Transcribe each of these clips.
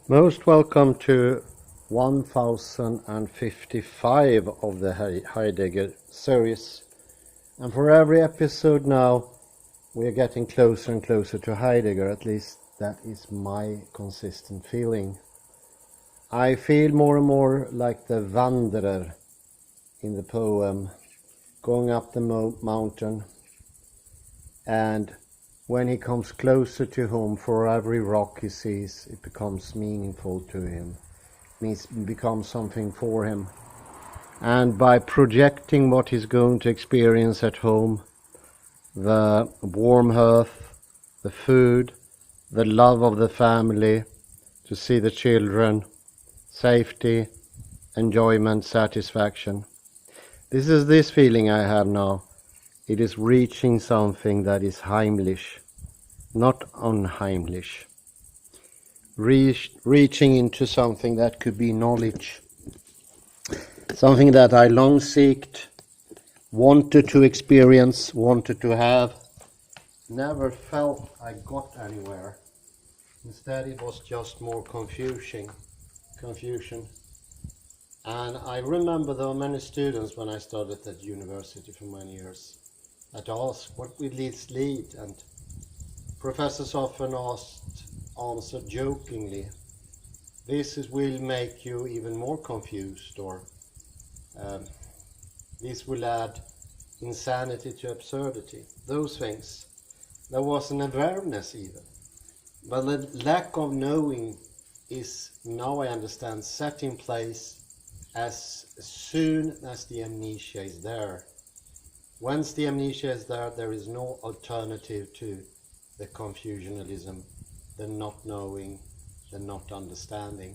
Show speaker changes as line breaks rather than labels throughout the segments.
Most welcome to 1055 of the Heidegger series. And for every episode now, we are getting closer and closer to Heidegger. At least that is my consistent feeling. I feel more and more like the wanderer in the poem, going up the mountain, and when he comes closer to home, for every rock he sees, it becomes meaningful to him. It becomes something for him. And by projecting what he's going to experience at home, the warm hearth, the food, the love of the family, to see the children, safety, enjoyment, satisfaction. This is this feeling I have now. It is reaching something that is heimlich, not unheimlich. Reaching into something that could be knowledge. Something that I long seeked, wanted to experience, wanted to have. Never felt I got anywhere. Instead it was just more confusion. And I remember there were many students when I started at university for many years that asked, what will this lead? And professors often answered jokingly, this will make you even more confused, or this will add insanity to absurdity. Those things. There was an awareness even. But the lack of knowing is, now I understand, set in place as soon as the amnesia is there. Once the amnesia is there, there is no alternative to the confusionalism, the not knowing, the not understanding.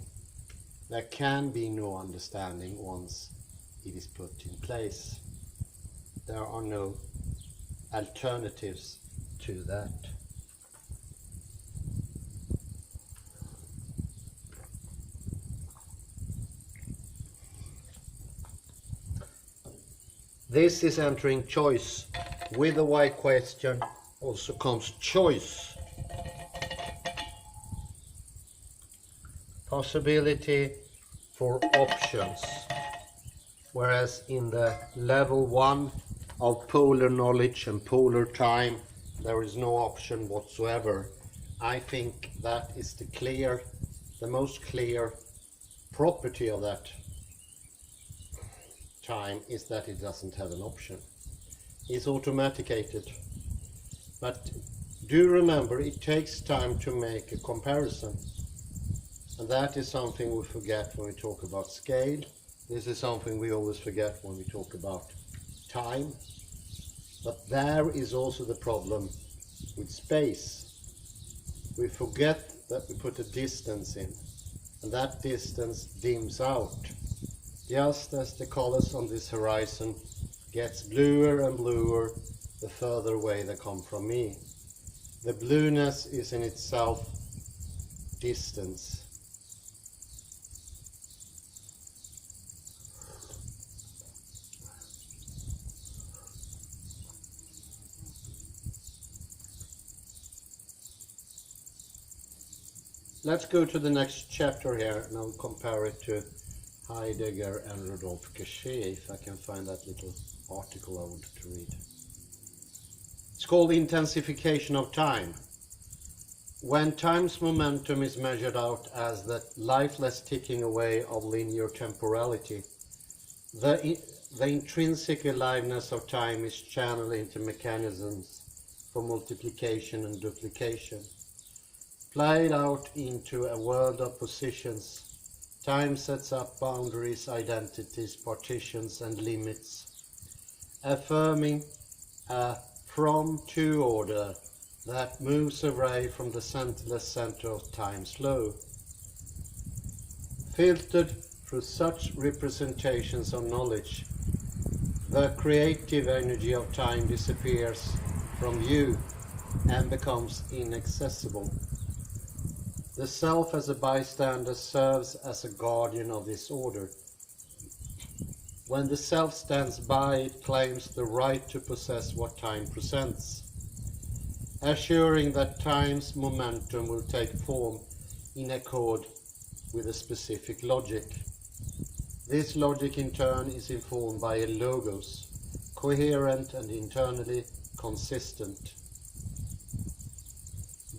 There can be no understanding once it is put in place. There are no alternatives to that. This is entering choice. With the why question also comes choice. Possibility for options. Whereas in the level 1 of polar knowledge and polar time, there is no option whatsoever. I think that is the most clear property of that time is that it doesn't have an option. It's automaticated. But do remember, it takes time to make a comparison. And that is something we forget when we talk about scale. This is something we always forget when we talk about time. But there is also the problem with space. We forget that we put a distance in, and that distance dims out. Just as the colors on this horizon gets bluer and bluer the further away they come from me. The blueness is in itself distance. Let's go to the next chapter here, and I'll compare it to Heidegger and Rudolf Cachet, if I can find that little article I wanted to read. It's called Intensification of Time. When time's momentum is measured out as the lifeless ticking away of linear temporality, the intrinsic aliveness of time is channeled into mechanisms for multiplication and duplication. Played out into a world of positions, time sets up boundaries, identities, partitions and limits, affirming a from-to order that moves away from the centerless center of time's flow. Filtered through such representations of knowledge, the creative energy of time disappears from view and becomes inaccessible. The self as a bystander serves as a guardian of this order. When the self stands by, it claims the right to possess what time presents, assuring that time's momentum will take form in accord with a specific logic. This logic in turn is informed by a logos, coherent and internally consistent.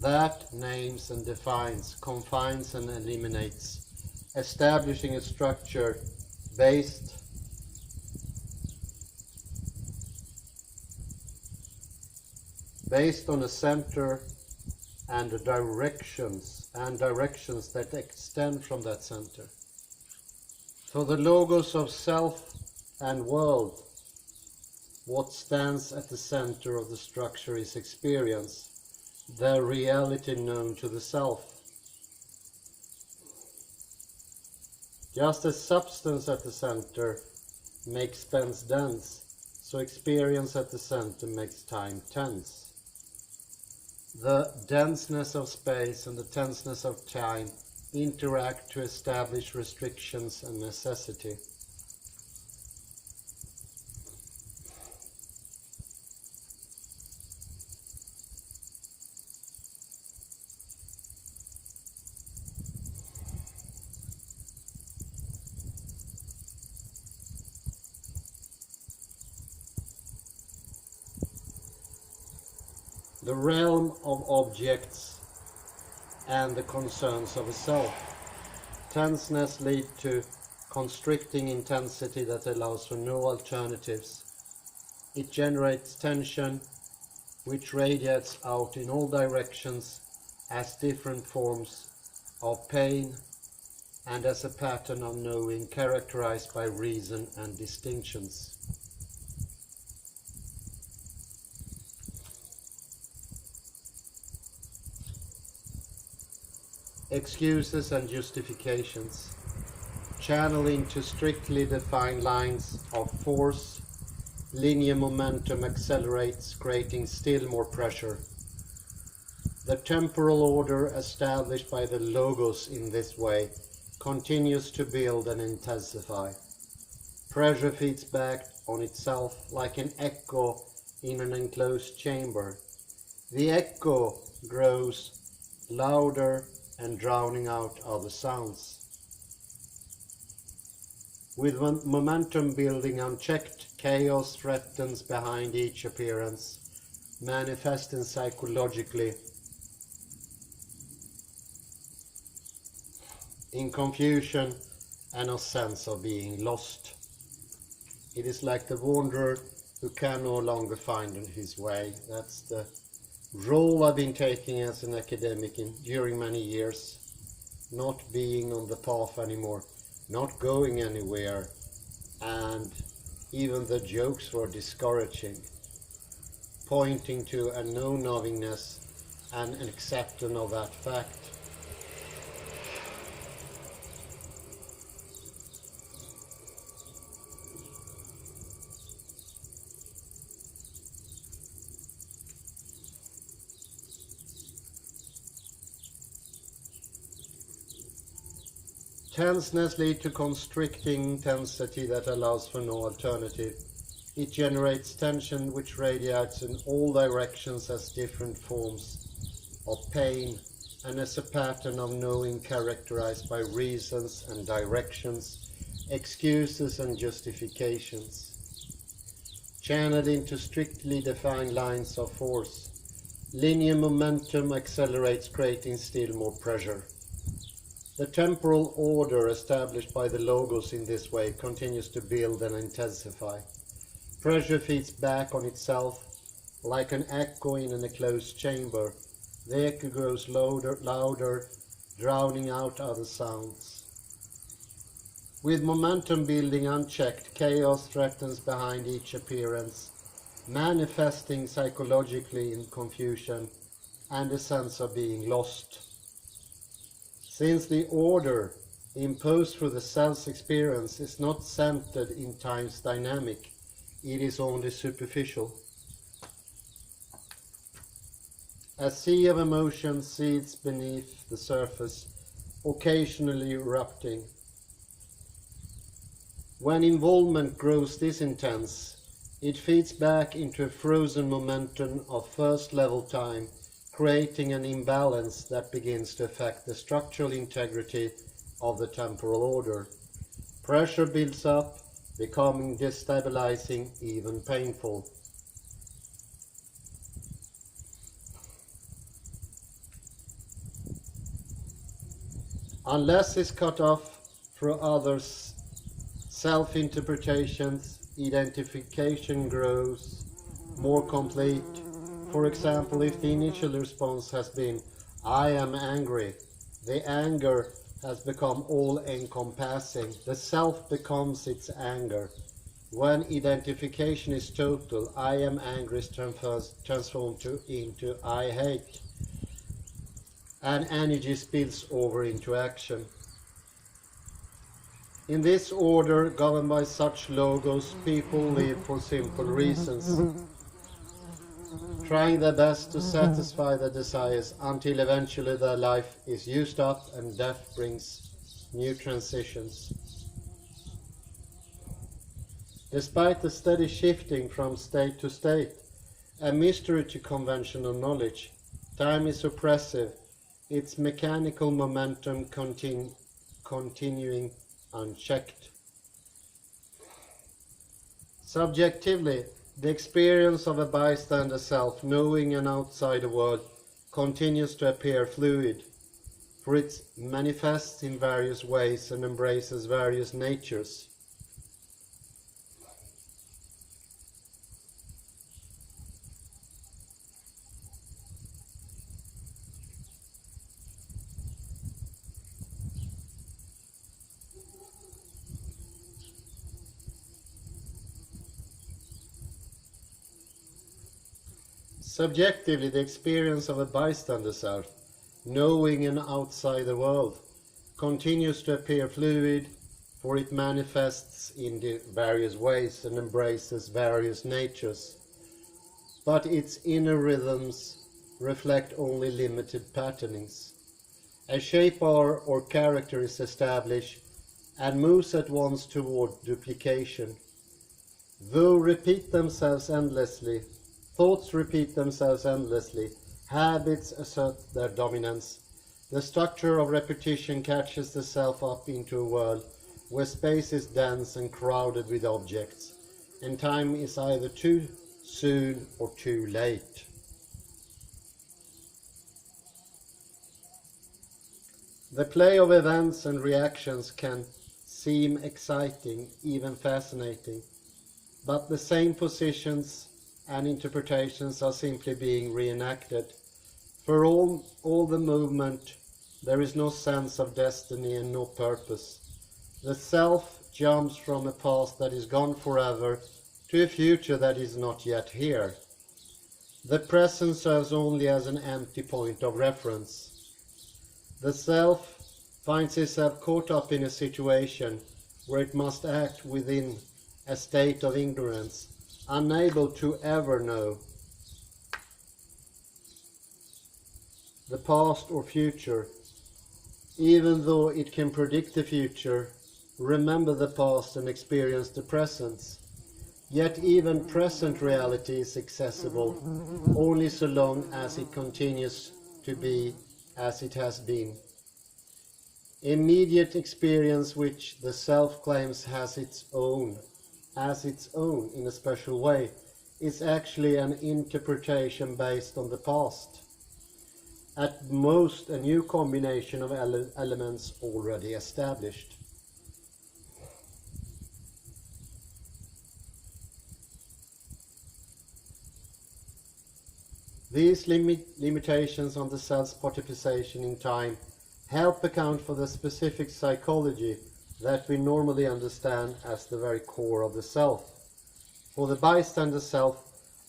That names and defines, confines and eliminates, establishing a structure based on a center and directions that extend from that center. For the logos of self and world, what stands at the center of the structure is experience, the reality known to the self. Just as substance at the center makes space dense, so experience at the center makes time tense. The denseness of space and the tenseness of time interact to establish restrictions and necessity. The realm of objects and the concerns of a self. Tenseness leads to constricting intensity that allows for no alternatives. It generates tension, which radiates out in all directions as different forms of pain and as a pattern of knowing characterized by reason and distinctions. Excuses and justifications. Channeling to strictly defined lines of force, linear momentum accelerates, creating still more pressure. The temporal order established by the logos in this way continues to build and intensify. Pressure feeds back on itself like an echo in an enclosed chamber. The echo grows louder and drowning out other sounds. With momentum building unchecked, chaos threatens behind each appearance, manifesting psychologically in confusion and a sense of being lost. It is like the wanderer who can no longer find his way. That's the role I've been taking as an academic during many years, not being on the path anymore, not going anywhere, and even the jokes were discouraging, pointing to a know-knowingness and an acceptance of that fact. Tenseness leads to constricting intensity that allows for no alternative. It generates tension which radiates in all directions as different forms of pain and as a pattern of knowing characterized by reasons and directions, excuses and justifications. Channeled into strictly defined lines of force, linear momentum accelerates, creating still more pressure. The temporal order established by the logos in this way continues to build and intensify. Pressure feeds back on itself like an echo in an enclosed chamber. The echo grows louder, drowning out other sounds. With momentum building unchecked, chaos threatens behind each appearance, manifesting psychologically in confusion and a sense of being lost. Since the order imposed through the self's experience is not centered in time's dynamic, it is only superficial. A sea of emotion seethes beneath the surface, occasionally erupting. When involvement grows this intense, it feeds back into a frozen momentum of first-level time, creating an imbalance that begins to affect the structural integrity of the temporal order. Pressure builds up, becoming destabilizing, even painful. Unless it's cut off through others' self-interpretations, identification grows more complete. For example, if the initial response has been, "I am angry," the anger has become all-encompassing. The self becomes its anger. When identification is total, "I am angry" is transformed into "I hate," and energy spills over into action. In this order, governed by such logos, people live for simple reasons, trying their best to satisfy their desires until eventually their life is used up and death brings new transitions. Despite the steady shifting from state to state, a mystery to conventional knowledge, time is oppressive, its mechanical momentum continuing unchecked. Subjectively, the experience of a bystander self, knowing an outsider world, continues to appear fluid, for it manifests in various ways and embraces various natures. Subjectively, the experience of a bystander self, knowing an outsider world, continues to appear fluid, for it manifests in various ways and embraces various natures. But its inner rhythms reflect only limited patternings. A shape or character is established and moves at once toward duplication. Thoughts repeat themselves endlessly, habits assert their dominance. The structure of repetition catches the self up into a world where space is dense and crowded with objects, and time is either too soon or too late. The play of events and reactions can seem exciting, even fascinating, but the same positions and interpretations are simply being reenacted. For all the movement, there is no sense of destiny and no purpose. The self jumps from a past that is gone forever to a future that is not yet here. The present serves only as an empty point of reference. The self finds itself caught up in a situation where it must act within a state of ignorance, unable to ever know the past or future. Even though it can predict the future, remember the past and experience the present. Yet even present reality is accessible only so long as it continues to be as it has been. Immediate experience, which the self claims as its own in a special way, is actually an interpretation based on the past. At most, a new combination of elements already established. These limitations on the self's participation in time help account for the specific psychology that we normally understand as the very core of the self. For the bystander self,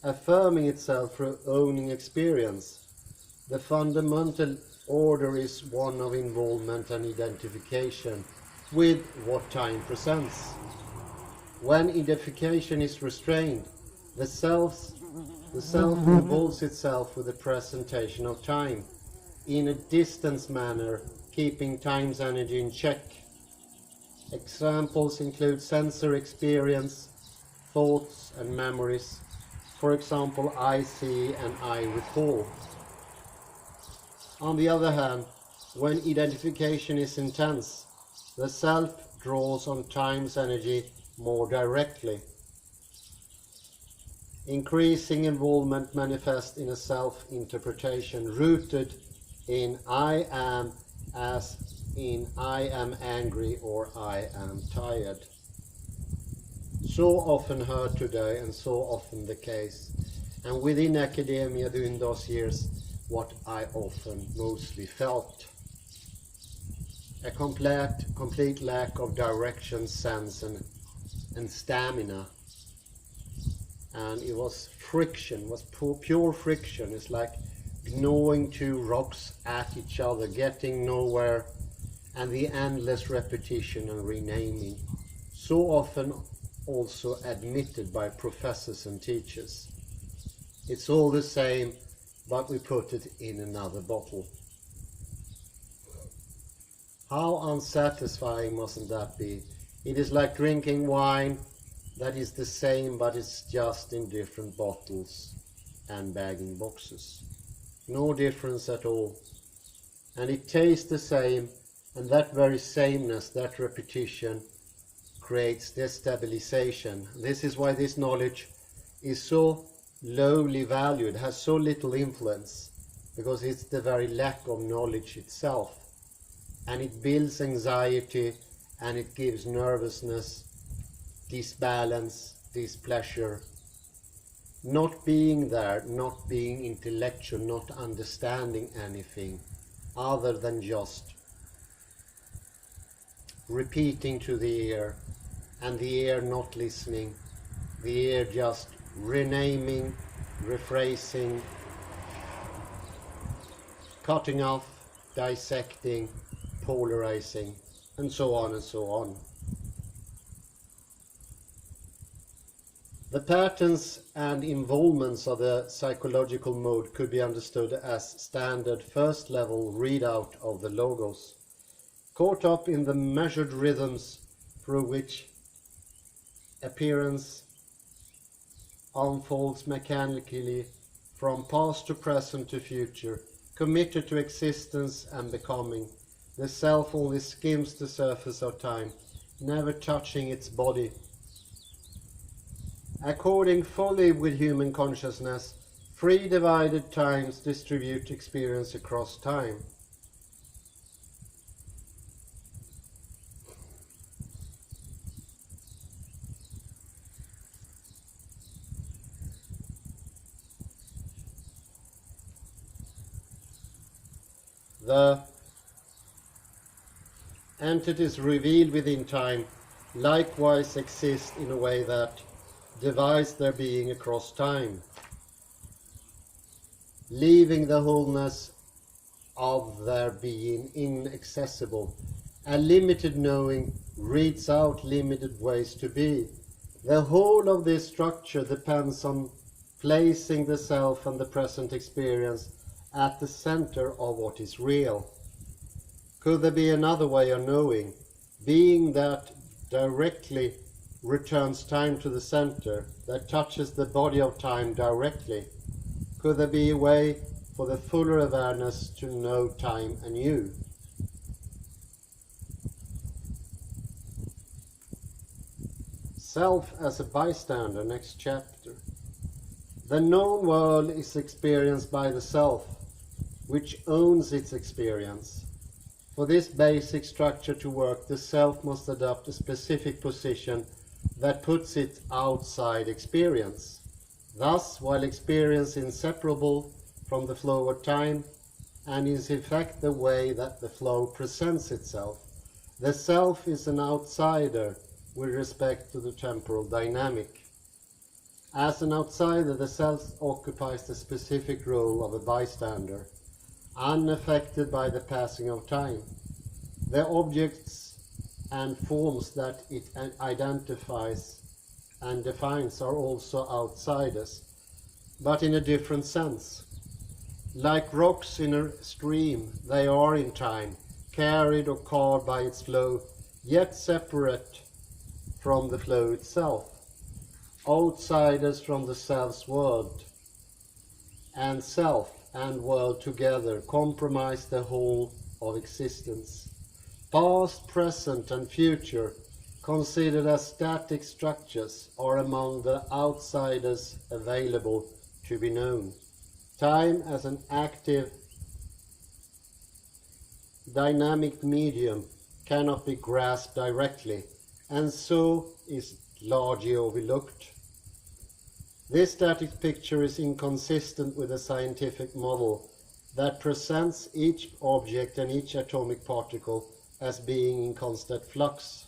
affirming itself through owning experience, the fundamental order is one of involvement and identification with what time presents. When identification is restrained, the self involves itself with the presentation of time in a distance manner, keeping time's energy in check. Examples include sensory experience, thoughts and memories. For example, I see and I recall. On the other hand, when identification is intense, The self draws on time's energy more directly. Increasing involvement manifests in a self-interpretation rooted in I am, as in I am angry or I am tired. So often heard today and so often the case. And within academia during those years, what I often mostly felt. A complete lack of direction, sense and stamina. And it was friction, was pure friction. It's like gnawing two rocks at each other, getting nowhere, and the endless repetition and renaming. So often also admitted by professors and teachers. It's all the same, but we put it in another bottle. How unsatisfying mustn't that be? It is like drinking wine that is the same, but it's just in different bottles and bagging boxes. No difference at all. And it tastes the same, and that very sameness, that repetition, creates destabilization. This is why this knowledge is so lowly valued, has so little influence, because it's the very lack of knowledge itself. And it builds anxiety, and it gives nervousness, disbalance, displeasure. Not being there, not being intellectual, not understanding anything other than just repeating to the ear, and the ear not listening, the ear just renaming, rephrasing, cutting off, dissecting, polarizing, and so on and so on. The patterns and involvements of the psychological mode could be understood as standard first-level readout of the logos, caught up in the measured rhythms through which appearance unfolds mechanically from past to present to future, committed to existence and becoming. The self only skims the surface of time, never touching its body. According fully with human consciousness, three divided times distribute experience across time. The entities revealed within time likewise exist in a way that divides their being across time, leaving the wholeness of their being inaccessible. A limited knowing reads out limited ways to be. The whole of this structure depends on placing the self and the present experience at the center of what is real. Could there be another way of knowing? Being that directly returns time to the center, that touches the body of time directly. Could there be a way for the fuller awareness to know time anew? Self as a bystander, next chapter. The known world is experienced by the self, which owns its experience. For this basic structure to work, the self must adopt a specific position that puts it outside experience. Thus, while experience is inseparable from the flow of time, and is in fact the way that the flow presents itself, the self is an outsider with respect to the temporal dynamic. As an outsider, the self occupies the specific role of a bystander, unaffected by the passing of time. The objects and forms that it identifies and defines are also outsiders, but in a different sense. Like rocks in a stream, they are in time, carried or carved by its flow, yet separate from the flow itself. Outsiders from the self's world, and self and world together compromise the whole of existence. Past, present, and future, considered as static structures, are among the outsiders available to be known. Time as an active, dynamic medium cannot be grasped directly, and so is largely overlooked. This static picture is inconsistent with a scientific model that presents each object and each atomic particle as being in constant flux,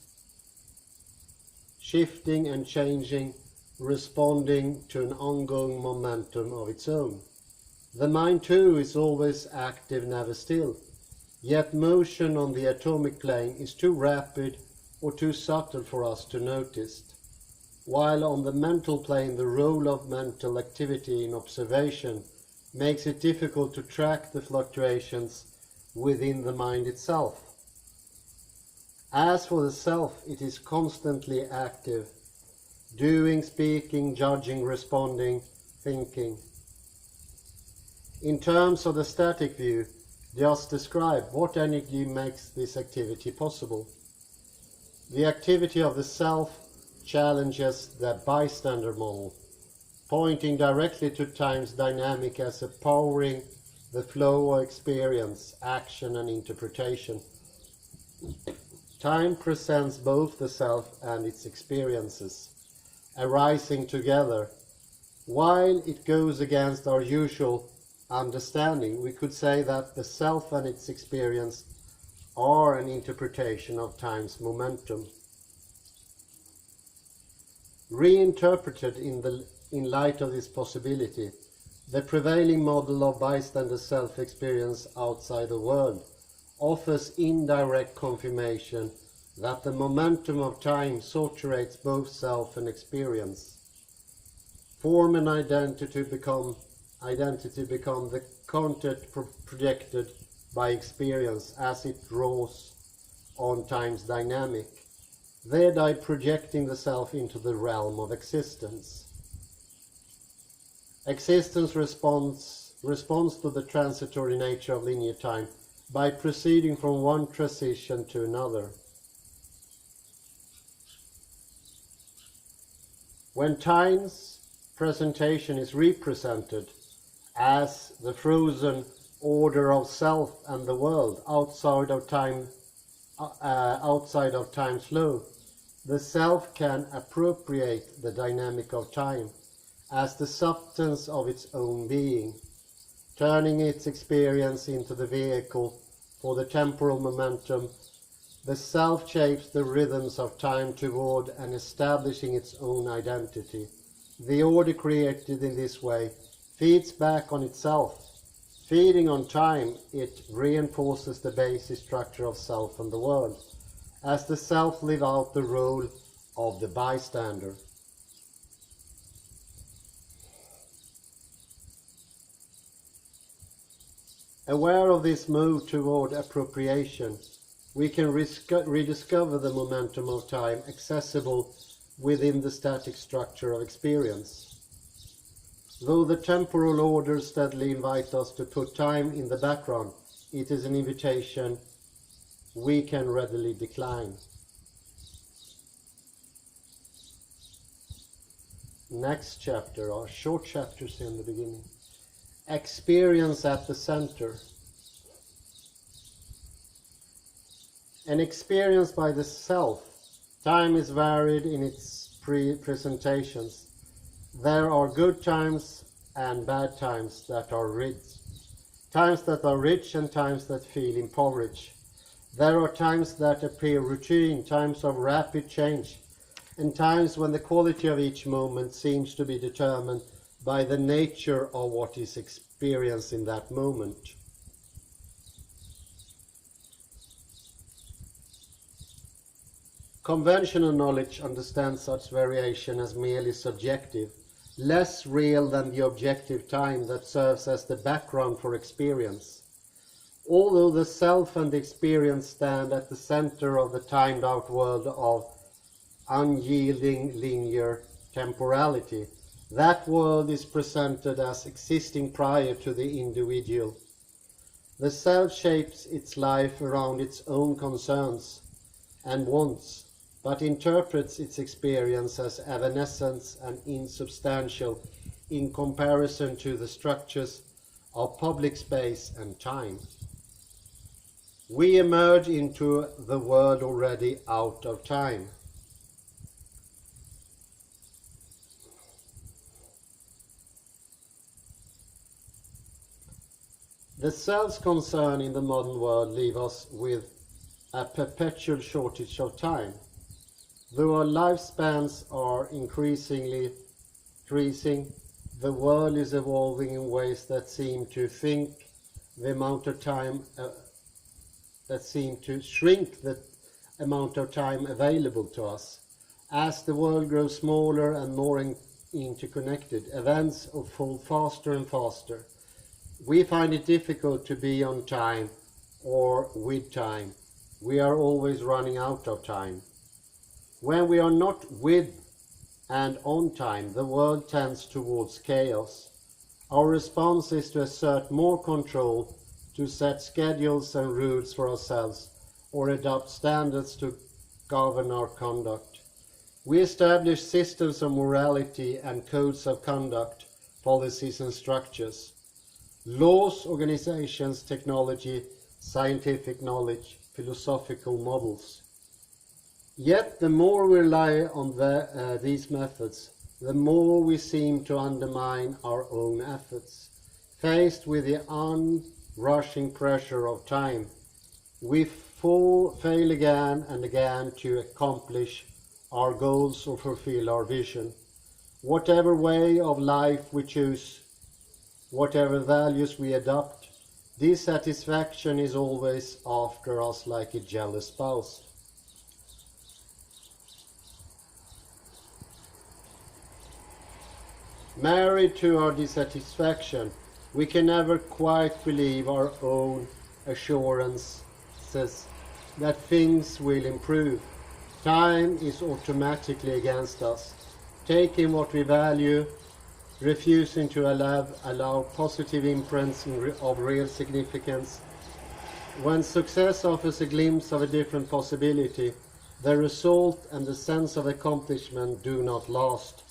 shifting and changing, responding to an ongoing momentum of its own. The mind too is always active, never still, yet motion on the atomic plane is too rapid or too subtle for us to notice, while on the mental plane the role of mental activity in observation makes it difficult to track the fluctuations within the mind itself. As for the self, it is constantly active, doing, speaking, judging, responding, thinking. In terms of the static view just described, what energy makes this activity possible? The activity of the self challenges the bystander model, pointing directly to time's dynamic as empowering the flow of experience, action, and interpretation. Time presents both the self and its experiences, arising together. While it goes against our usual understanding, we could say that the self and its experience are an interpretation of time's momentum. Reinterpreted in light of this possibility, the prevailing model of bystander self-experience outside the world offers indirect confirmation that the momentum of time saturates both self and experience. Form and identity become the content projected by experience as it draws on time's dynamic, thereby projecting the self into the realm of existence. Existence responds to the transitory nature of linear time by proceeding from one transition to another. When time's presentation is represented as the frozen order of self and the world outside of time's flow, the self can appropriate the dynamic of time as the substance of its own being, turning its experience into the vehicle for the temporal momentum. The self shapes the rhythms of time toward and establishing its own identity. The order created in this way feeds back on itself. Feeding on time, it reinforces the basic structure of self and the world, as the self lives out the role of the bystander. Aware of this move toward appropriation, we can rediscover the momentum of time accessible within the static structure of experience. Though the temporal orders steadily invite us to put time in the background, it is an invitation we can readily decline. Next chapter, or short chapters in the beginning. Experience at the center. An experience by the self. Time is varied in its presentations. There are good times and bad times that are rich. Times that are rich and times that feel impoverished. There are times that appear routine, times of rapid change, and times when the quality of each moment seems to be determined by the nature of what is experienced in that moment. Conventional knowledge understands such variation as merely subjective, less real than the objective time that serves as the background for experience. Although the self and the experience stand at the center of the timed-out world of unyielding linear temporality, that world is presented as existing prior to the individual. The self shapes its life around its own concerns and wants, but interprets its experience as evanescent and insubstantial in comparison to the structures of public space and time. We emerge into the world already out of time. The self's concern in the modern world leave us with a perpetual shortage of time. Though our lifespans are increasing, the world is evolving in ways that seem to shrink the amount of time available to us. As the world grows smaller and more interconnected, events unfold faster and faster. We find it difficult to be on time or with time. We are always running out of time. When we are not with and on time, the world tends towards chaos. Our response is to assert more control, to set schedules and rules for ourselves, or adopt standards to govern our conduct. We establish systems of morality and codes of conduct, policies and structures. Laws, organizations, technology, scientific knowledge, philosophical models. Yet the more we rely on these methods, the more we seem to undermine our own efforts. Faced with the unrushing pressure of time, we fail again and again to accomplish our goals or fulfill our vision. Whatever way of life we choose, whatever values we adopt, dissatisfaction is always after us like a jealous spouse. Married to our dissatisfaction, we can never quite believe our own assurances that things will improve. Time is automatically against us, taking what we value, refusing to allow positive imprints of real significance. When success offers a glimpse of a different possibility, the result and the sense of accomplishment do not last.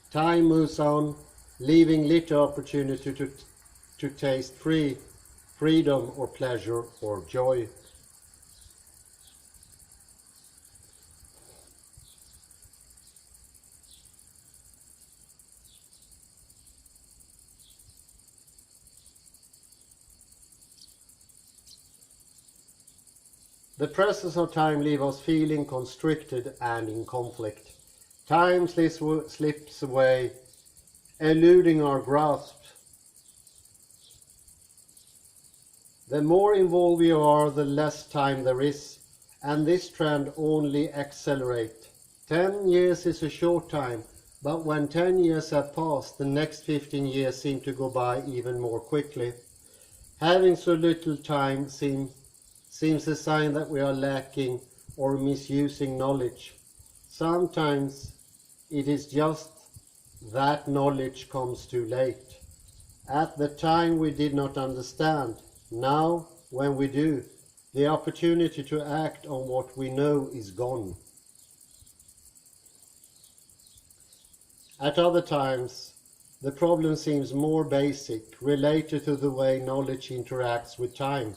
Time moves on, leaving little opportunity to taste freedom or pleasure or joy. The presence of time leaves us feeling constricted and in conflict. Time slips away, eluding our grasp. The more involved we are, the less time there is, and this trend only accelerates. 10 years is a short time, but when 10 years have passed, the next 15 years seem to go by even more quickly. Having so little time seems a sign that we are lacking or misusing knowledge. Sometimes it is just that knowledge comes too late. At the time we did not understand. Now, when we do, the opportunity to act on what we know is gone. At other times, the problem seems more basic, related to the way knowledge interacts with time.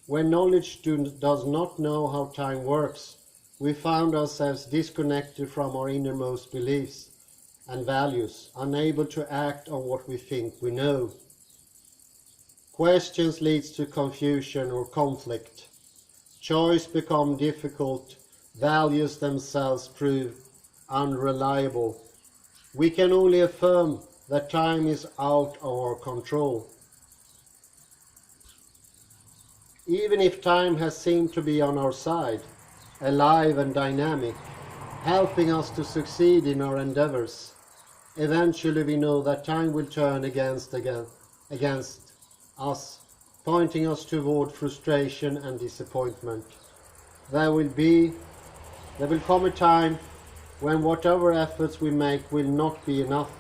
When knowledge does not know how time works, we find ourselves disconnected from our innermost beliefs and values, unable to act on what we think we know. Questions lead to confusion or conflict. Choice becomes difficult. Values themselves prove unreliable. We can only affirm that time is out of our control. Even if time has seemed to be on our side, alive and dynamic, helping us to succeed in our endeavors, eventually we know that time will turn against us, pointing us toward frustration and disappointment. There will come a time when whatever efforts we make will not be enough.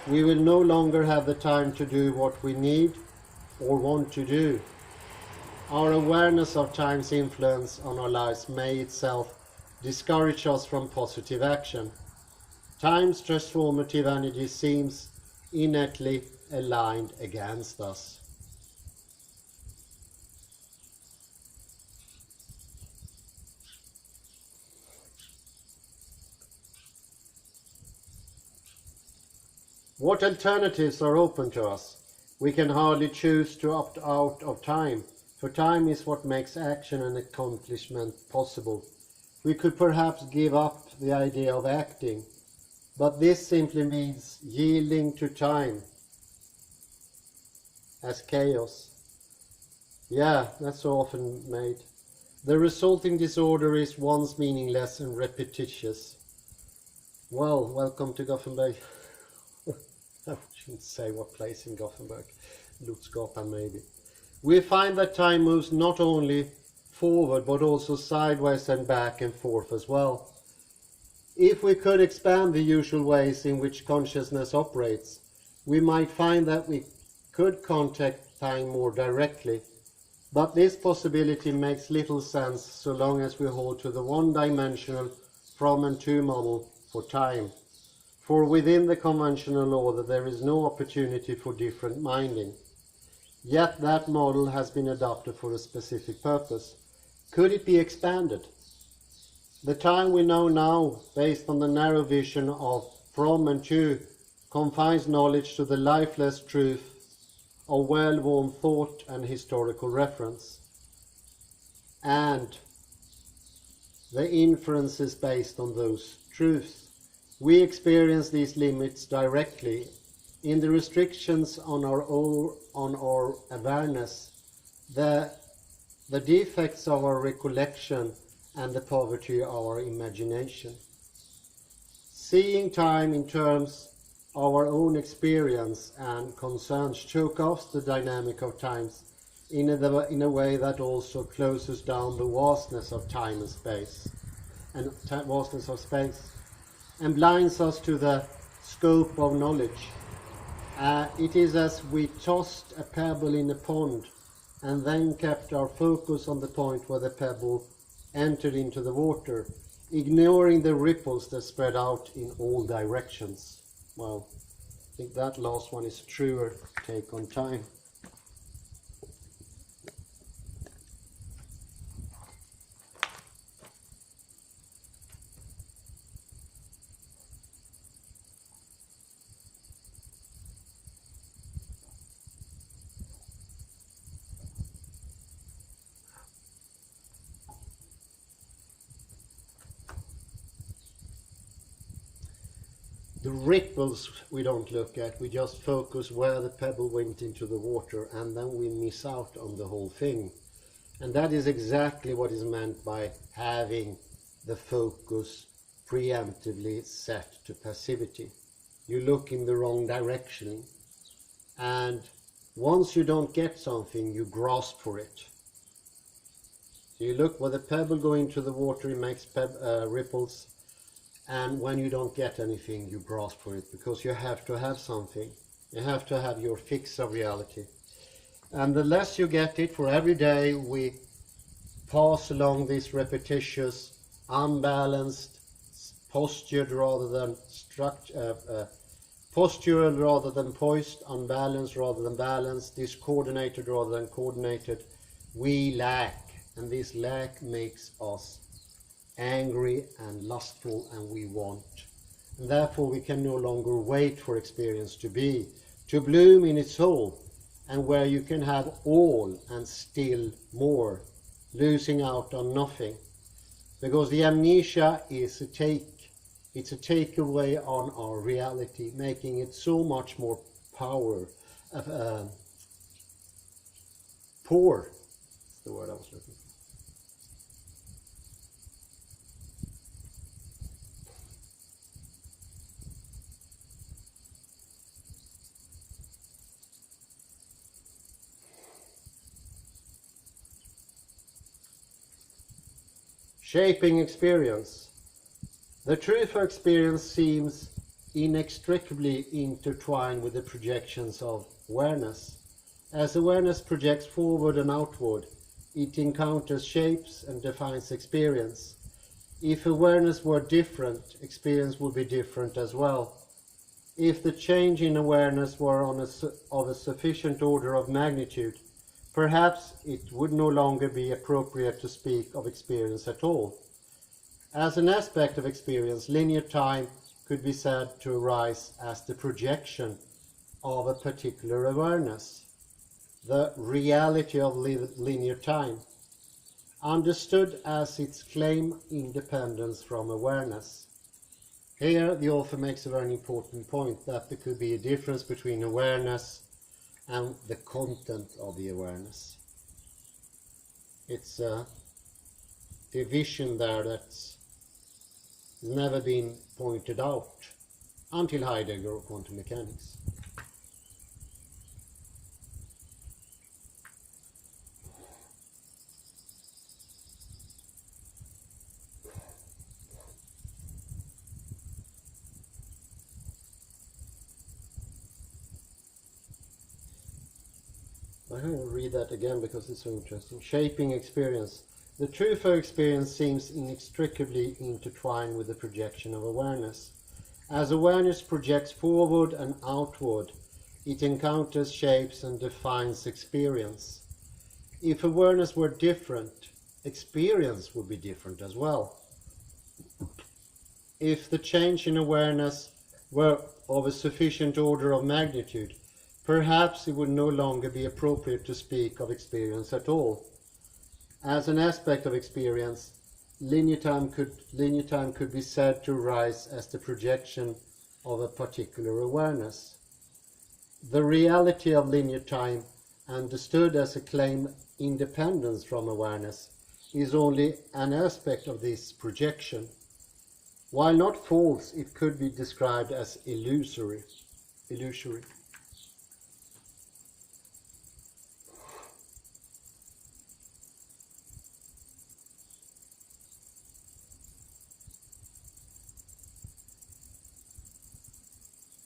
We will no longer have the time to do what we need or want to do. Our awareness of time's influence on our lives may itself discourage us from positive action. Time's transformative energy seems innately aligned against us. What alternatives are open to us? We can hardly choose to opt out of time, for time is what makes action and accomplishment possible. We could perhaps give up the idea of acting, but this simply means yielding to time as chaos. Yeah, that's so often made. The resulting disorder is once meaningless and repetitious. Well, welcome to Gothenburg. I shouldn't say what place in Gothenburg. Lutzgatan maybe. We find that time moves not only forward but also sideways and back and forth as well. If we could expand the usual ways in which consciousness operates, we might find that we could contact time more directly. But this possibility makes little sense so long as we hold to the one-dimensional from and to model for time. For within the conventional order there is no opportunity for different minding. Yet that model has been adopted for a specific purpose. Could it be expanded? The time we know now, based on the narrow vision of from and to, confines knowledge to the lifeless truth of well-worn thought and historical reference, and the inferences based on those truths. We experience these limits directly in the restrictions on our awareness, the defects of our recollection, and the poverty of our imagination. Seeing time in terms of our own experience and concerns choke off the dynamic of times in a way that also closes down the vastness of time and space, and blinds us to the scope of knowledge. It is as we tossed a pebble in a pond and then kept our focus on the point where the pebble entered into the water, ignoring the ripples that spread out in all directions. Well, I think that last one is a truer take on time. The ripples we don't look at, we just focus where the pebble went into the water, and then we miss out on the whole thing. And that is exactly what is meant by having the focus preemptively set to passivity. You look in the wrong direction, and once you don't get something, you grasp for it. So you look where the pebble goes into the water, it makes ripples. And when you don't get anything, you grasp for it, because you have to have something. You have to have your fix of reality. And the less you get it, for every day we pass along this repetitious, unbalanced, postured rather than postural rather than poised, unbalanced rather than balanced, discoordinated rather than coordinated, we lack. And this lack makes us angry and lustful, and we want. And therefore we can no longer wait for experience to bloom in its whole, and where you can have all and still more, losing out on nothing. Because the amnesia is it's a takeaway on our reality, making it so much more poor. That's the word I was looking for. Shaping experience. The truth of experience seems inextricably intertwined with the projections of awareness. As awareness projects forward and outward, It encounters shapes and defines experience. If awareness were different, experience would be different as well. If the change in awareness were of a sufficient order of magnitude, perhaps it would no longer be appropriate to speak of experience at all. As an aspect of experience, linear time could be said to arise as the projection of a particular awareness, the reality of linear time, understood as its claim independence from awareness. Here the author makes a very important point, that there could be a difference between awareness and the content of the awareness. It's a division there that's never been pointed out until Heidegger or quantum mechanics. I will read that again because it's so interesting. Shaping experience. The truth of experience seems inextricably intertwined with the projection of awareness. As awareness projects forward and outward, it encounters shapes and defines experience. If awareness were different, experience would be different as well. If the change in awareness were of a sufficient order of magnitude, perhaps it would no longer be appropriate to speak of experience at all. As an aspect of experience, linear time could be said to arise as the projection of a particular awareness. The reality of linear time, understood as a claim independence from awareness, is only an aspect of this projection. While not false, it could be described as illusory.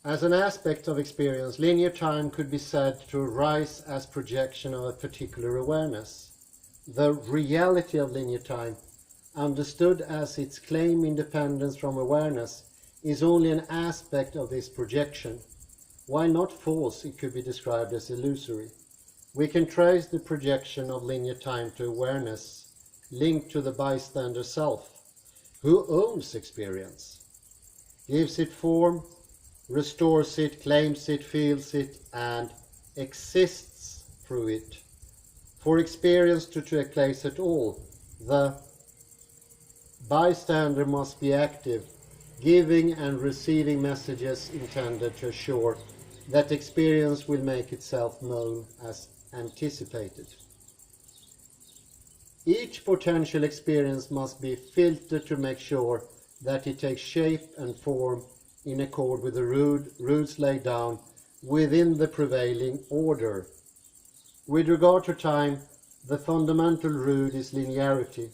As an aspect of experience, linear time could be said to arise as projection of a particular awareness. The reality of linear time, understood as its claim independence from awareness, is only an aspect of this projection. While not false, it could be described as illusory. We can trace the projection of linear time to awareness, linked to the bystander self, who owns experience, gives it form, restores it, claims it, feels it, and exists through it. For experience to take place at all, the bystander must be active, giving and receiving messages intended to assure that experience will make itself known as anticipated. Each potential experience must be filtered to make sure that it takes shape and form in accord with the rules laid down within the prevailing order. With regard to time, the fundamental rule is linearity.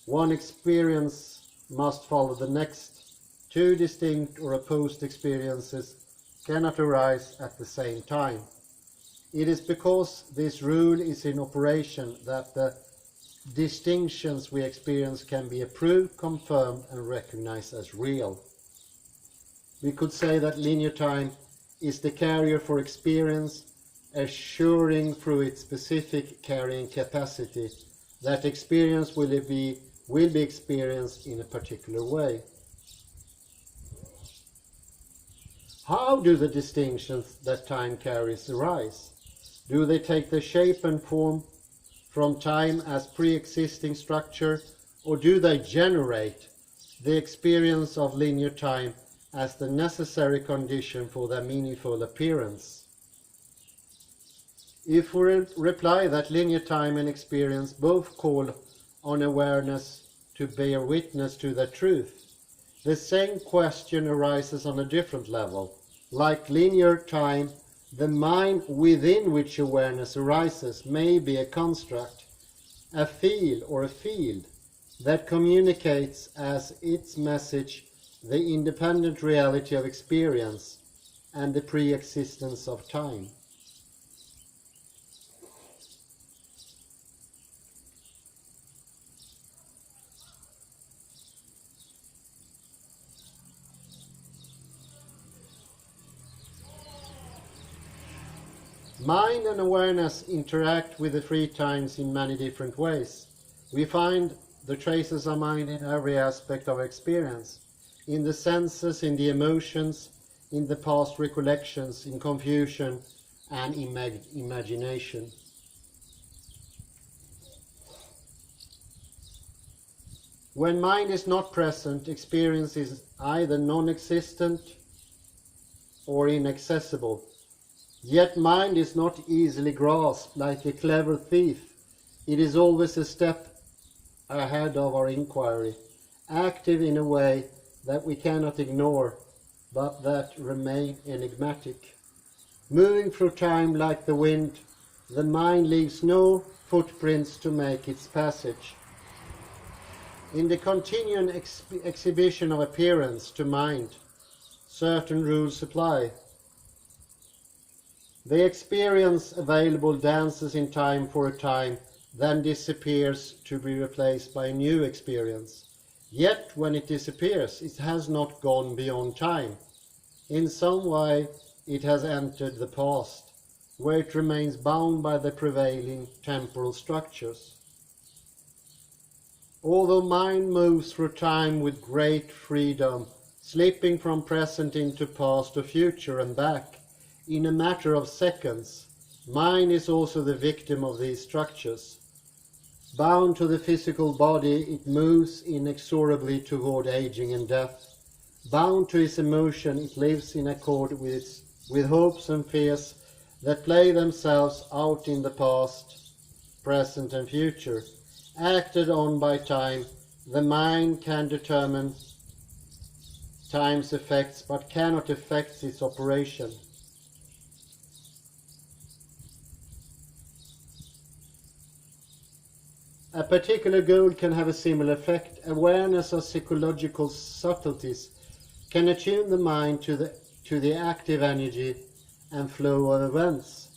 One experience must follow the next. Two distinct or opposed experiences cannot arise at the same time. It is because this rule is in operation that the distinctions we experience can be approved, confirmed, and recognized as real. We could say that linear time is the carrier for experience, assuring through its specific carrying capacity that experience will be experienced in a particular way. How do the distinctions that time carries arise? Do they take the shape and form from time as pre-existing structure, or do they generate the experience of linear time as the necessary condition for their meaningful appearance? If we reply that linear time and experience both call on awareness to bear witness to their truth, the same question arises on a different level. Like linear time, the mind within which awareness arises may be a construct, a feel or a field that communicates as its message the independent reality of experience and the pre-existence of time. Mind and awareness interact with the three times in many different ways. We find the traces of mind in every aspect of experience, in the senses, in the emotions, in the past recollections, in confusion and imagination. When mind is not present, experience is either non-existent or inaccessible. Yet mind is not easily grasped like a clever thief. It is always a step ahead of our inquiry, active in a way that we cannot ignore, but that remain enigmatic. Moving through time like the wind, the mind leaves no footprints to make its passage. In the continuing exhibition of appearance to mind, certain rules apply. The experience available dances in time for a time, then disappears to be replaced by a new experience. Yet when it disappears, it has not gone beyond time. In some way, it has entered the past, where it remains bound by the prevailing temporal structures. Although mind moves through time with great freedom, slipping from present into past or future and back, in a matter of seconds, mind is also the victim of these structures. Bound to the physical body, it moves inexorably toward aging and death. Bound to its emotion, it lives in accord with hopes and fears that play themselves out in the past, present and future. Acted on by time, the mind can determine time's effects but cannot affect its operation. A particular goal can have a similar effect. Awareness of psychological subtleties can attune the mind to the active energy and flow of events,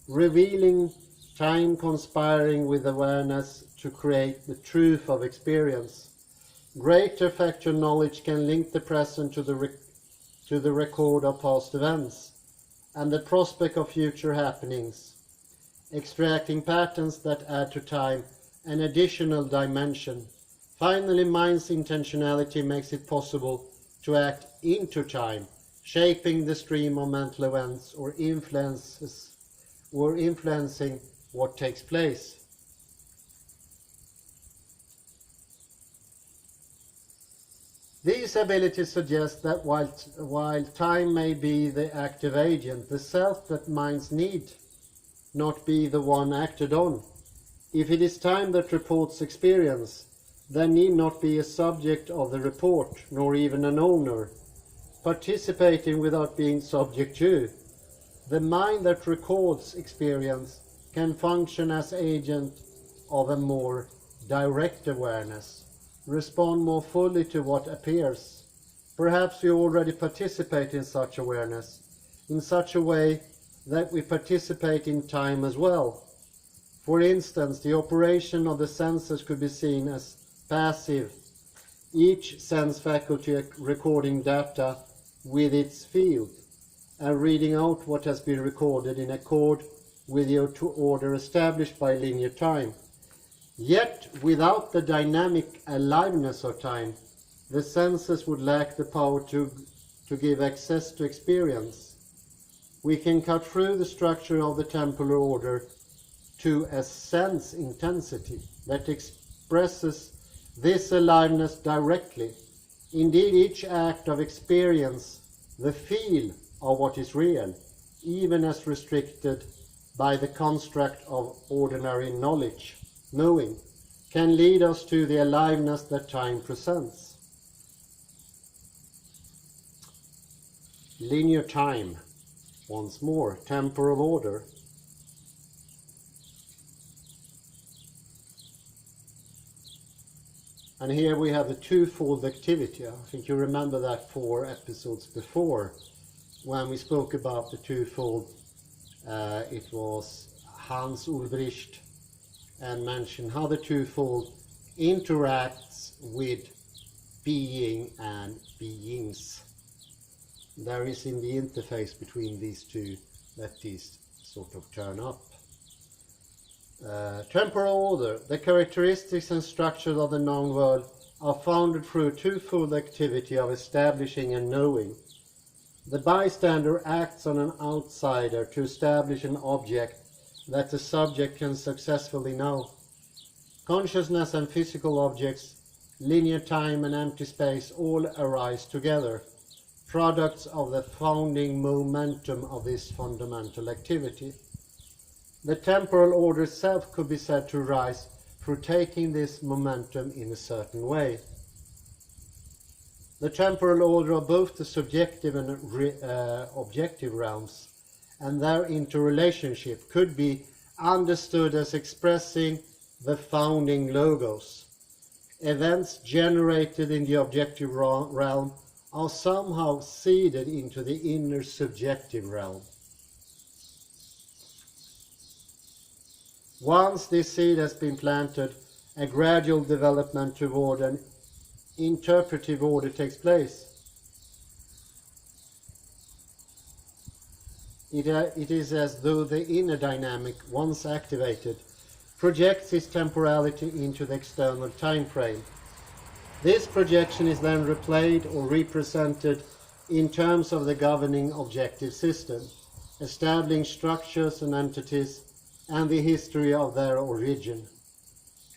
revealing time conspiring with awareness to create the truth of experience. Greater factual knowledge can link the present to the record of past events and the prospect of future happenings, extracting patterns that add to time an additional dimension. Finally, mind's intentionality makes it possible to act into time, shaping the stream of mental events or influencing what takes place. These abilities suggest that while time may be the active agent, the self that minds need not be the one acted on. If it is time that reports experience, there need not be a subject of the report, nor even an owner, participating without being subject to. The mind that records experience can function as agent of a more direct awareness, respond more fully to what appears. Perhaps we already participate in such awareness, in such a way that we participate in time as well. For instance, the operation of the senses could be seen as passive, each sense faculty recording data with its field and reading out what has been recorded in accord with the order established by linear time. Yet, without the dynamic aliveness of time, the senses would lack the power to give access to experience. We can cut through the structure of the temporal order to a sense intensity that expresses this aliveness directly. Indeed, each act of experience, the feel of what is real, even as restricted by the construct of ordinary knowing, can lead us to the aliveness that time presents. Linear time, once more, temporal order. And here we have the twofold activity. I think you remember that 4 episodes before when we spoke about the twofold. It was Hans Ulbricht and mentioned how the twofold interacts with being and beings. There is in the interface between these two that these sort of turn up. Temporal order. The characteristics and structures of the known world are founded through a twofold activity of establishing and knowing. The bystander acts on an outsider to establish an object that the subject can successfully know. Consciousness and physical objects, linear time and empty space all arise together, products of the founding momentum of this fundamental activity. The temporal order itself could be said to rise through taking this momentum in a certain way. The temporal order of both the subjective and objective realms and their interrelationship could be understood as expressing the founding logos. Events generated in the objective realm are somehow seeded into the inner subjective realm. Once this seed has been planted, a gradual development toward an interpretive order takes place. It is as though the inner dynamic, once activated, projects its temporality into the external time frame. This projection is then replayed or represented in terms of the governing objective system, establishing structures and entities and the history of their origin.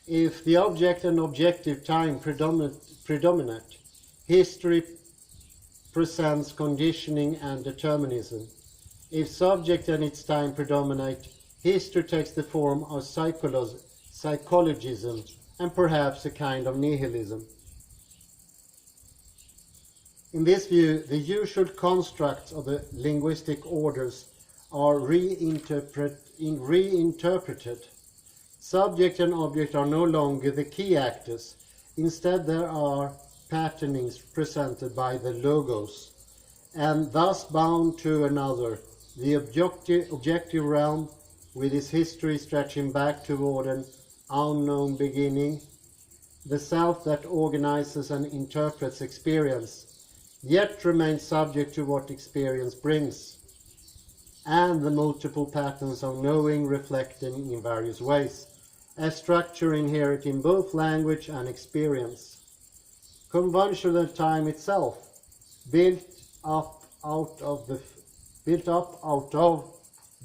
If the object and objective time predominate, history presents conditioning and determinism. If subject and its time predominate, history takes the form of psychologism and perhaps a kind of nihilism. In this view, the usual constructs of the linguistic orders are reinterpreted. Subject and object are no longer the key actors. Instead, there are patternings presented by the logos, and thus bound to another, the objective realm, with its history stretching back toward an unknown beginning, the self that organizes and interprets experience, yet remains subject to what experience brings, and the multiple patterns of knowing reflected in various ways, a structure inherent in both language and experience. Conventional time itself, built up out of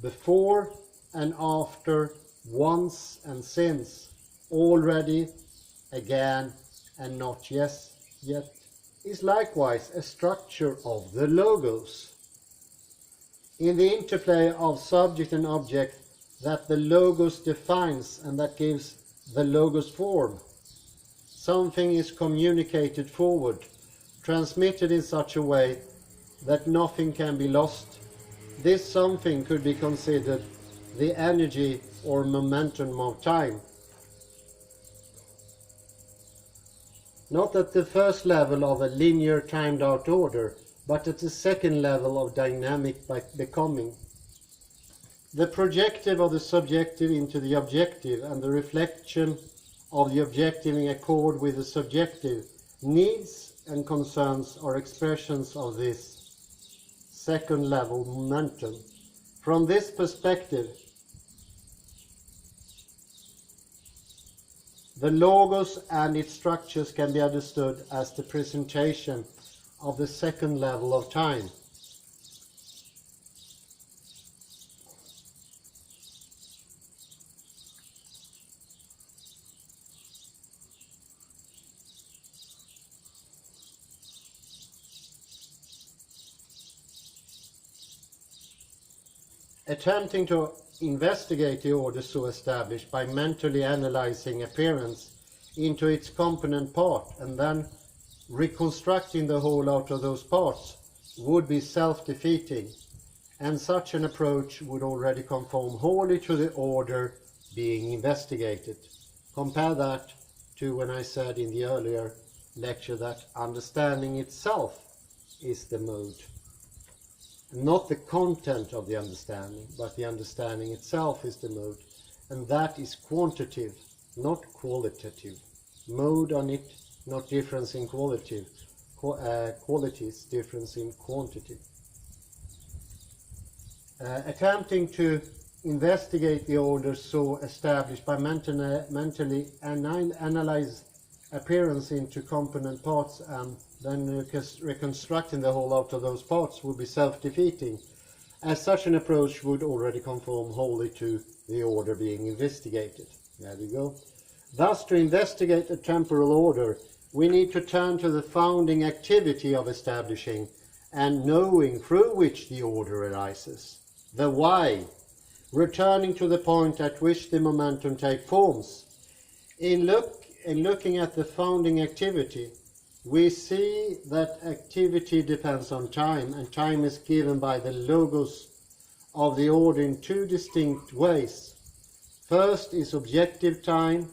before and after, once and since, already, again, and not yet, is likewise a structure of the logos. In the interplay of subject and object that the logos defines and that gives the logos form, something is communicated forward, transmitted in such a way that nothing can be lost. This something could be considered the energy or momentum of time. Not at the first level of a linear timed out order, but at the second level of dynamic becoming. The projective of the subjective into the objective and the reflection of the objective in accord with the subjective needs and concerns are expressions of this second level momentum. From this perspective, the logos and its structures can be understood as the presentation of the second level of time. Attempting to investigate the order so established by mentally analyzing appearance into its component part and then reconstructing the whole out of those parts would be self-defeating, and such an approach would already conform wholly to the order being investigated. Compare that to when I said in the earlier lecture that understanding itself is the mode. Not the content of the understanding, but the understanding itself is the mode, and that is quantitative, not qualitative. Mode on it, not difference in qualitative. Qualities, difference in quantity. Attempting to investigate the order so established by mentally analyze appearance into component parts and then reconstructing the whole out of those parts would be self-defeating, as such an approach would already conform wholly to the order being investigated. There we go. Thus, to investigate a temporal order, we need to turn to the founding activity of establishing and knowing through which the order arises, the why, returning to the point at which the momentum takes forms. In looking at the founding activity, we see that activity depends on time, and time is given by the logos of the order in two distinct ways. First is objective time,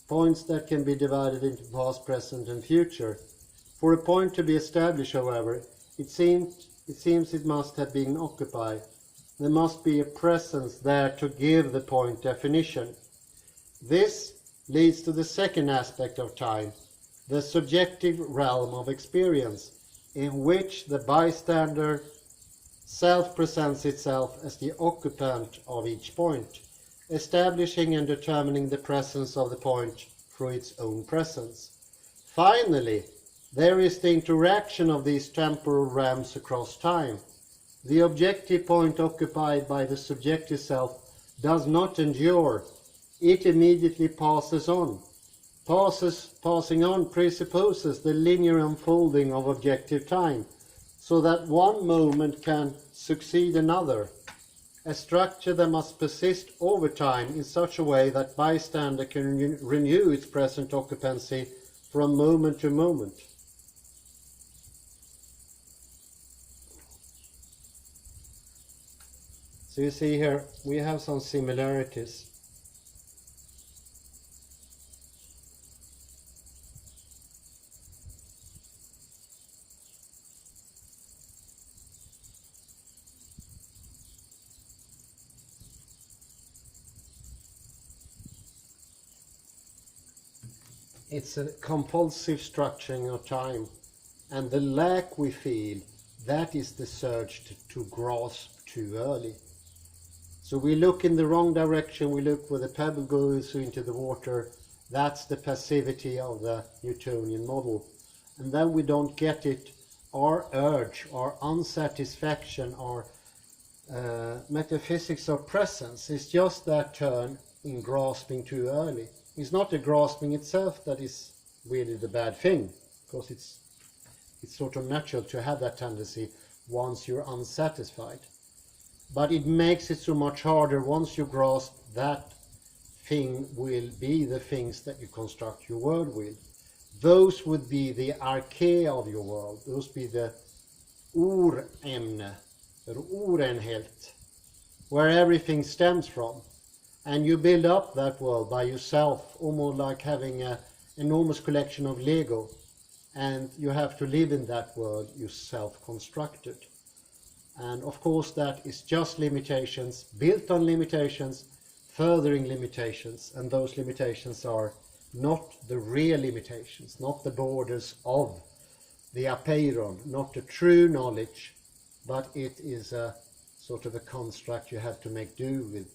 points that can be divided into past, present and future. For a point to be established, however, it seems it must have been occupied. There must be a presence there to give the point definition. This leads to the second aspect of time, the subjective realm of experience, in which the bystander self presents itself as the occupant of each point, establishing and determining the presence of the point through its own presence. Finally, there is the interaction of these temporal realms across time. The objective point occupied by the subjective self does not endure. It immediately passes on. Passing on presupposes the linear unfolding of objective time, so that one moment can succeed another, a structure that must persist over time in such a way that bystander can renew its present occupancy from moment to moment. So you see here, we have some similarities. It's a compulsive structuring of time, and the lack we feel, that is the surge to grasp too early. So we look in the wrong direction, we look where the pebble goes into the water, that's the passivity of the Newtonian model. And then we don't get it, our urge, our unsatisfaction, our metaphysics of presence is just that turn in grasping too early. It's not the grasping itself that is really the bad thing, because it's sort of natural to have that tendency once you're unsatisfied. But it makes it so much harder once you grasp that thing will be the things that you construct your world with. Those would be the arché of your world. Those be the urämne, or orenhet, where everything stems from. And you build up that world by yourself, almost like having an enormous collection of Lego. And you have to live in that world you self-constructed. And of course that is just limitations, built on limitations, furthering limitations. And those limitations are not the real limitations, not the borders of the apeiron, not the true knowledge, but it is a sort of a construct you have to make do with.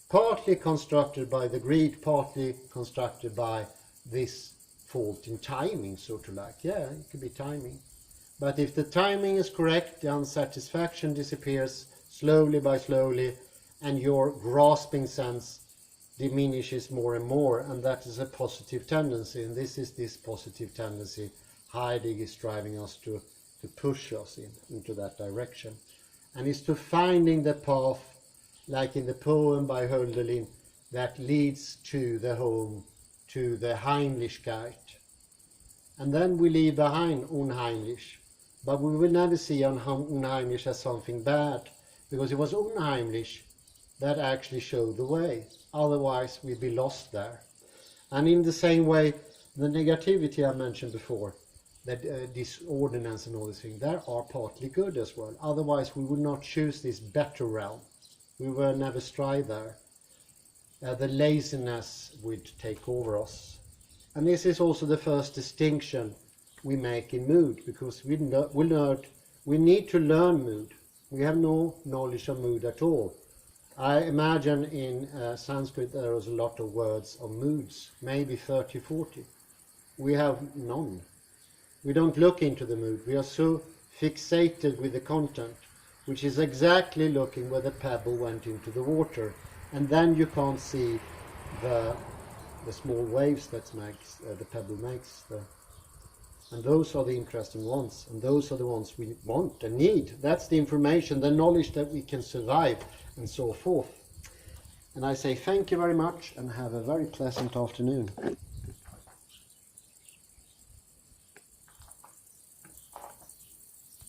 Partly constructed by the greed, partly constructed by this fault in timing, sort of like. Yeah, it could be timing. But if the timing is correct, the unsatisfaction disappears slowly by slowly, and your grasping sense diminishes more and more, and that is a positive tendency. And this is this positive tendency Heidegger is driving us to push us into that direction. And it's to finding the path, like in the poem by Hölderlin, that leads to the home, to the Heimlichkeit. And then we leave behind unheimlich, but we will never see unheimlich as something bad, because it was unheimlich that actually showed the way. Otherwise we'd be lost there. And in the same way, the negativity I mentioned before, that disordinance and all these things, they are partly good as well. Otherwise we would not choose this better realm. We will never strive there. The laziness would take over us. And this is also the first distinction we make in mood, because we need to learn mood. We have no knowledge of mood at all. I imagine in Sanskrit there is a lot of words of moods, maybe 30, 40. We have none. We don't look into the mood. We are so fixated with the content, which is exactly looking where the pebble went into the water. And then you can't see the small waves that makes the pebble makes. And those are the interesting ones. And those are the ones we want and need. That's the information, the knowledge that we can survive and so forth. And I say thank you very much and have a very pleasant afternoon.